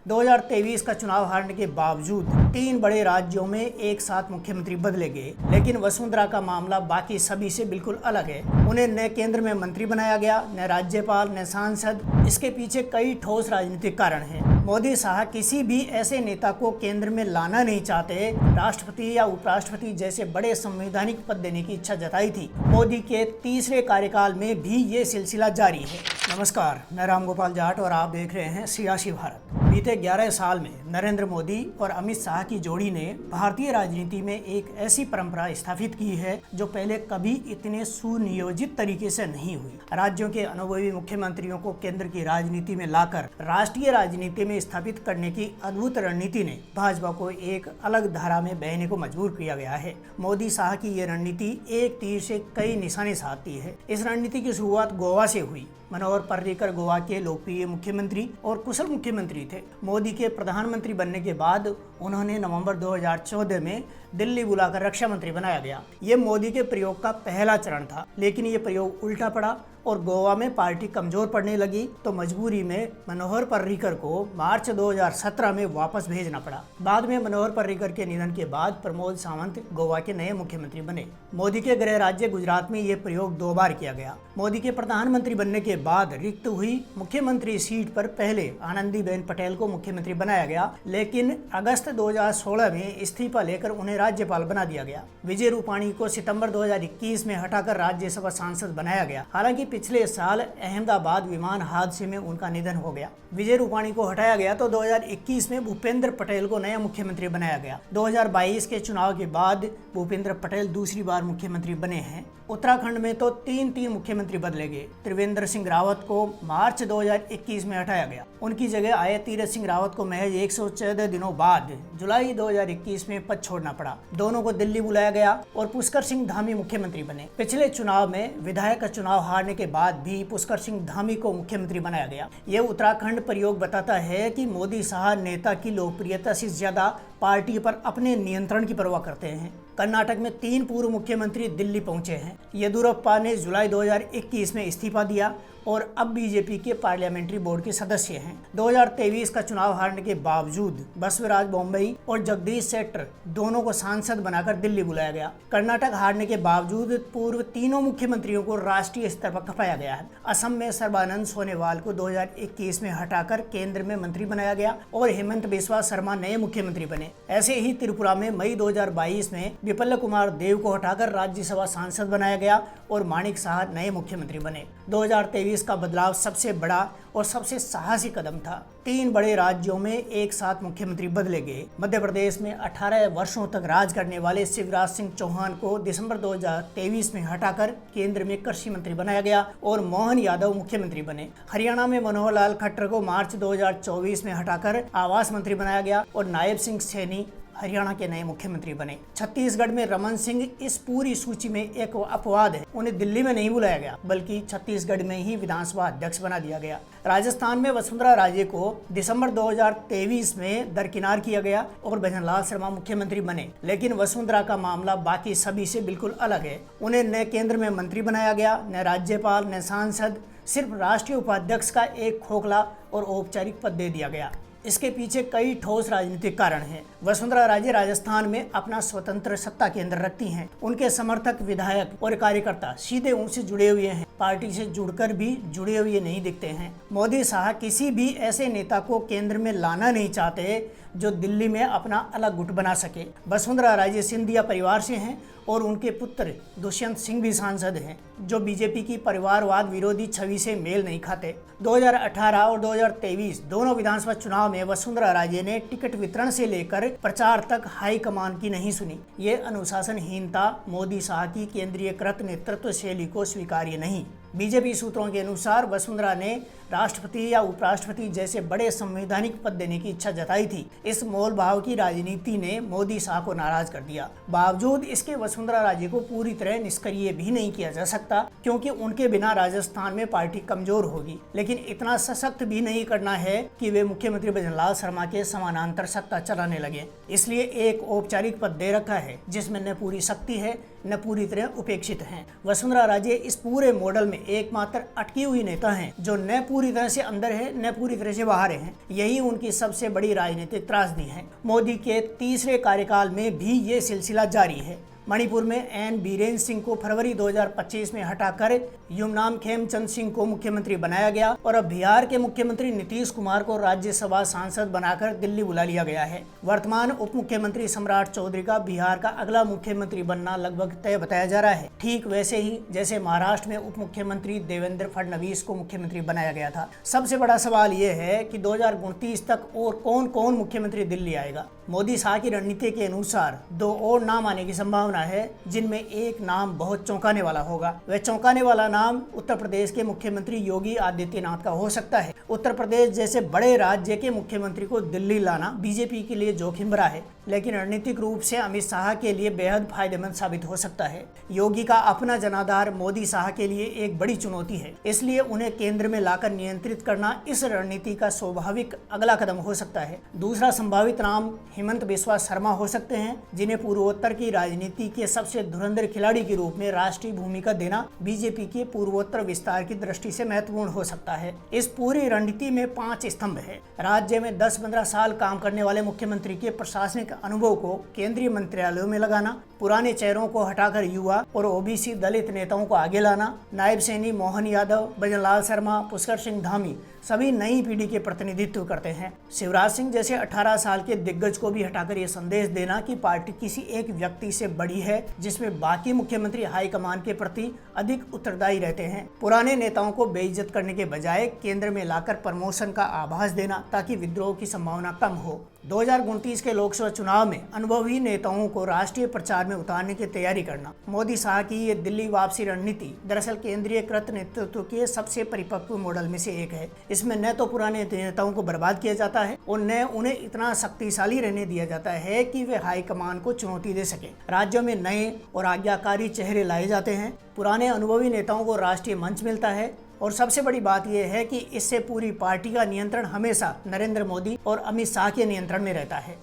2023 का चुनाव हारने के बावजूद 3 बड़े राज्यों में एक साथ मुख्यमंत्री बदले गए, लेकिन वसुंधरा का मामला बाकी सभी से बिल्कुल अलग है। उन्हें न केंद्र में मंत्री बनाया गया, न राज्यपाल, न सांसद। इसके पीछे कई ठोस राजनीतिक कारण हैं। मोदी शाह किसी भी ऐसे नेता को केंद्र में लाना नहीं चाहते। राष्ट्रपति या उपराष्ट्रपति जैसे बड़े संवैधानिक पद देने की इच्छा जताई थी। मोदी के तीसरे कार्यकाल में भी ये सिलसिला जारी है। नमस्कार, मैं रामगोपाल जाट और आप देख रहे हैं सियासी भारत। बीते 11 साल में नरेंद्र मोदी और अमित शाह की जोड़ी ने भारतीय राजनीति में एक ऐसी परंपरा स्थापित की है जो पहले कभी इतने सुनियोजित तरीके से नहीं हुई। राज्यों के अनुभवी मुख्यमंत्रियों को केंद्र की राजनीति में लाकर राष्ट्रीय राजनीति में स्थापित करने की अद्भुत रणनीति ने भाजपा को एक अलग धारा में बहने को मजबूर किया गया है। मोदी शाह की ये रणनीति एक तीर से कई निशाने साधती है। इस रणनीति की शुरुआत गोवा से हुई। मनोहर पर्रिकर गोवा के लोकप्रिय मुख्यमंत्री और कुशल मुख्यमंत्री थे। मोदी के प्रधानमंत्री बनने के बाद उन्होंने नवंबर 2014 में दिल्ली बुलाकर रक्षा मंत्री बनाया गया। ये मोदी के प्रयोग का पहला चरण था, लेकिन ये प्रयोग उल्टा पड़ा और गोवा में पार्टी कमजोर पड़ने लगी, तो मजबूरी में मनोहर पर्रिकर को मार्च 2017 में वापस भेजना पड़ा। बाद में मनोहर पर्रिकर के निधन के बाद प्रमोद सावंत गोवा के नए मुख्यमंत्री बने। मोदी के गृह राज्य गुजरात में ये प्रयोग 2 बार किया गया। मोदी के प्रधानमंत्री बनने के बाद रिक्त हुई मुख्यमंत्री सीट पर पहले आनंदीबेन पटेल को मुख्यमंत्री बनाया गया, लेकिन अगस्त 2016 में इस्तीफा लेकर उन्हें राज्यपाल बना दिया गया। विजय रूपाणी को सितंबर 2021 में हटाकर राज्यसभा सांसद बनाया गया। हालांकि पिछले साल अहमदाबाद विमान हादसे में उनका निधन हो गया। विजय रूपाणी को हटाया गया तो 2021 में भूपेंद्र पटेल को नया मुख्यमंत्री बनाया गया। 2022 के चुनाव के बाद भूपेंद्र पटेल दूसरी बार मुख्यमंत्री बने हैं। उत्तराखंड में तो 3 मुख्यमंत्री बदले गए। त्रिवेंद्र सिंह रावत को मार्च 2021 में हटाया गया। उनकी जगह आए तीरथ सिंह रावत को महज 114 दिनों बाद जुलाई 2021 में पद छोड़ना पड़ा। दोनों को दिल्ली बुलाया गया और पुष्कर सिंह धामी मुख्यमंत्री बने। पिछले चुनाव में विधायक का चुनाव हारने के बाद भी पुष्कर सिंह धामी को मुख्यमंत्री बनाया गया। ये उत्तराखंड प्रयोग बताता है कि मोदी शाह नेता की लोकप्रियता से ज्यादा पार्टी पर अपने नियंत्रण की परवाह करते हैं। कर्नाटक में 3 पूर्व मुख्यमंत्री दिल्ली पहुंचे हैं। येदियुरप्पा ने जुलाई 2021 में इस्तीफा दिया और अब बीजेपी के पार्लियामेंट्री बोर्ड के सदस्य हैं। 2023 का चुनाव हारने के बावजूद बसवराज बोम्मई और जगदीश शेट्टर दोनों को सांसद बनाकर दिल्ली बुलाया गया। कर्नाटक हारने के बावजूद पूर्व तीनों मुख्यमंत्रियों को राष्ट्रीय स्तर पर खपाया गया है। असम में सर्बानंद सोनोवाल को 2021 में हटाकर केंद्र में मंत्री बनाया गया और हेमंत बिस्वा शर्मा नए मुख्यमंत्री बने। ऐसे ही त्रिपुरा में मई 2022 में विप्लव कुमार देव को हटाकर राज्यसभा सांसद बनाया गया और माणिक शाह नए मुख्यमंत्री बने। 2023 का बदलाव सबसे बड़ा और सबसे साहसी कदम था। 3 बड़े राज्यों में एक साथ मुख्यमंत्री बदले गए। मध्य प्रदेश में 18 वर्षों तक राज करने वाले शिवराज सिंह चौहान को दिसंबर 2023 में हटाकर केंद्र में कृषि मंत्री बनाया गया और मोहन यादव मुख्यमंत्री बने। हरियाणा में मनोहर लाल खट्टर को मार्च 2024 में हटाकर आवास मंत्री बनाया गया और नायब सिंह सैनी हरियाणा के नए मुख्यमंत्री बने। छत्तीसगढ़ में रमन सिंह इस पूरी सूची में एक अपवाद है। उन्हें दिल्ली में नहीं बुलाया गया, बल्कि छत्तीसगढ़ में ही विधानसभा अध्यक्ष बना दिया गया। राजस्थान में वसुंधरा राजे को दिसंबर 2023 में दरकिनार किया गया और भजनलाल शर्मा मुख्यमंत्री बने, लेकिन वसुंधरा का मामला बाकी सभी से बिल्कुल अलग है। उन्हें न केंद्र में मंत्री बनाया गया, न राज्यपाल, न सांसद, सिर्फ राष्ट्रीय उपाध्यक्ष का एक खोखला और औपचारिक पद दे दिया गया। इसके पीछे कई ठोस राजनीतिक कारण हैं। वसुंधरा राजे राजस्थान में अपना स्वतंत्र सत्ता केंद्र रखती हैं। उनके समर्थक, विधायक और कार्यकर्ता सीधे उनसे जुड़े हुए हैं, पार्टी से जुड़कर भी जुड़े हुए नहीं दिखते हैं। मोदी शाह किसी भी ऐसे नेता को केंद्र में लाना नहीं चाहते जो दिल्ली में अपना अलग गुट बना सके। वसुंधरा राजे सिंधिया परिवार से हैं और उनके पुत्र दुष्यंत सिंह भी सांसद हैं, जो बीजेपी की परिवारवाद विरोधी छवि से मेल नहीं खाते। 2018 और 2023 दोनों विधानसभा चुनाव में वसुंधरा राजे ने टिकट वितरण से लेकर प्रचार तक हाईकमान की नहीं सुनी। ये अनुशासनहीनता मोदी शाह की केंद्रीयकृत नेतृत्व शैली को स्वीकार्य नहीं। बीजेपी सूत्रों के अनुसार वसुंधरा ने राष्ट्रपति या उपराष्ट्रपति जैसे बड़े संवैधानिक पद देने की इच्छा जताई थी। इस मोल भाव की राजनीति ने मोदी शाह को नाराज कर दिया। बावजूद इसके वसुंधरा राजे को पूरी तरह निष्क्रिय भी नहीं किया जा सकता, क्योंकि उनके बिना राजस्थान में पार्टी कमजोर होगी, लेकिन इतना सशक्त भी नहीं करना है कि वे मुख्यमंत्री भजनलाल शर्मा के समानांतर सत्ता चलाने लगे। इसलिए एक औपचारिक पद दे रखा है जिसमें न पूरी शक्ति है न पूरी तरह उपेक्षित हैं। वसुंधरा राजे इस पूरे मॉडल में एकमात्र अटकी हुई नेता हैं जो न पूरी तरह से अंदर है न पूरी तरह से बाहर हैं। यही उनकी सबसे बड़ी राजनीतिक त्रासदी है। मोदी के तीसरे कार्यकाल में भी ये सिलसिला जारी है। मणिपुर में एन बीरेन सिंह को फरवरी 2025 में हटाकर युमनाम खेमचंद सिंह को मुख्यमंत्री बनाया गया और अब बिहार के मुख्यमंत्री नीतीश कुमार को राज्यसभा सांसद बनाकर दिल्ली बुला लिया गया है। वर्तमान उप मुख्यमंत्री सम्राट चौधरी का बिहार का अगला मुख्यमंत्री बनना लगभग तय बताया जा रहा है, ठीक वैसे ही जैसे महाराष्ट्र में उप मुख्यमंत्री देवेंद्र फडणवीस को मुख्यमंत्री बनाया गया था। सबसे बड़ा सवाल ये है कि 2029 तक और कौन कौन मुख्यमंत्री दिल्ली आएगा। मोदी शाह की रणनीति के अनुसार 2 और नाम आने की संभावना है, जिनमें एक नाम बहुत चौंकाने वाला होगा। वह चौंकाने वाला नाम उत्तर प्रदेश के मुख्यमंत्री योगी आदित्यनाथ का हो सकता है। उत्तर प्रदेश जैसे बड़े राज्य के मुख्यमंत्री को दिल्ली लाना बीजेपी के लिए जोखिम भरा है, लेकिन रणनीतिक रूप से अमित शाह के लिए बेहद फायदेमंद साबित हो सकता है। योगी का अपना जनाधार मोदी शाह के लिए एक बड़ी चुनौती है, इसलिए उन्हें केंद्र में लाकर नियंत्रित करना इस रणनीति का स्वाभाविक अगला कदम हो सकता है। दूसरा संभावित नाम हेमंत बिस्वा शर्मा हो सकते हैं, जिन्हें पूर्वोत्तर की राजनीति के सबसे धुरंधर खिलाड़ी के रूप में राष्ट्रीय भूमिका देना बीजेपी के पूर्वोत्तर विस्तार की दृष्टि से महत्वपूर्ण हो सकता है। इस पूरी रणनीति में 5 स्तंभ है। राज्य में 10-15 साल काम करने वाले मुख्यमंत्री के प्रशासनिक अनुभव को केंद्रीय मंत्रालयों में लगाना, पुराने चेहरों को हटाकर युवा और ओबीसी दलित नेताओं को आगे लाना, नायब सैनी मोहन यादव, भजनलाल शर्मा, पुष्कर सिंह धामी सभी नई पीढ़ी के प्रतिनिधित्व करते हैं। शिवराज सिंह जैसे 18 साल के दिग्गज को भी हटाकर ये संदेश देना कि पार्टी किसी एक व्यक्ति से बड़ी है, जिसमें बाकी मुख्यमंत्री हाईकमान के प्रति अधिक उत्तरदायी रहते हैं। पुराने नेताओं को बेइज्जत करने के बजाय केंद्र में लाकर प्रमोशन का आभास देना, ताकि विद्रोह की संभावना कम हो। 2029 के लोकसभा चुनाव में अनुभवी नेताओं को राष्ट्रीय प्रचार में उतारने की तैयारी करना। मोदी शाह की ये दिल्ली वापसी रणनीति दरअसल केंद्रीयकृत नेतृत्व के सबसे परिपक्व मॉडल में से एक है। इसमें न तो पुराने नेताओं को बर्बाद किया जाता है और न उन्हें इतना शक्तिशाली रहने दिया जाता है कि वे हाईकमान को चुनौती दे सके। राज्यों में नए और आज्ञाकारी चेहरे लाए जाते हैं, पुराने अनुभवी नेताओं को राष्ट्रीय मंच मिलता है और सबसे बड़ी बात यह है कि इससे पूरी पार्टी का नियंत्रण हमेशा नरेंद्र मोदी और अमित शाह के नियंत्रण में रहता है।